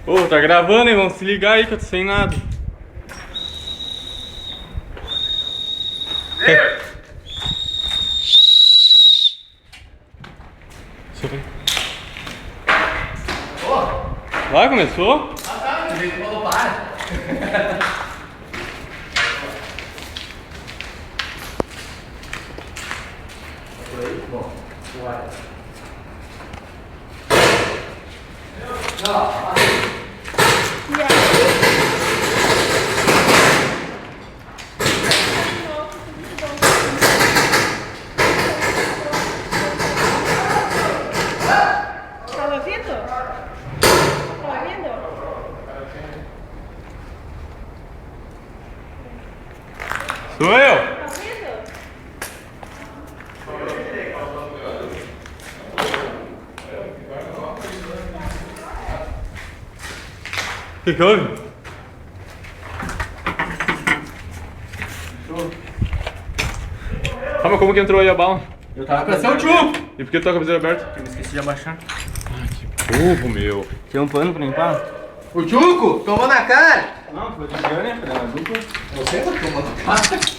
Ô, tá gravando, hein? Vamos se ligar aí que eu tô sem nada. Deixa eu ver. Vai, começou? Ah, tá. O jeito falou para. Bom, vai. Tá ouvindo? Tá ouvindo? Sou eu! Tá ouvindo? O que houve? Calma, como que entrou aí a bala? Eu tava com seu tio. E por que tu tá com a visão aberta? Eu me esqueci de abaixar. Burro, meu. Tinha um pano pra limpar? O Tchuco tomou na cara! Não, foi de né? Pra dupla. Você que tomou na cara?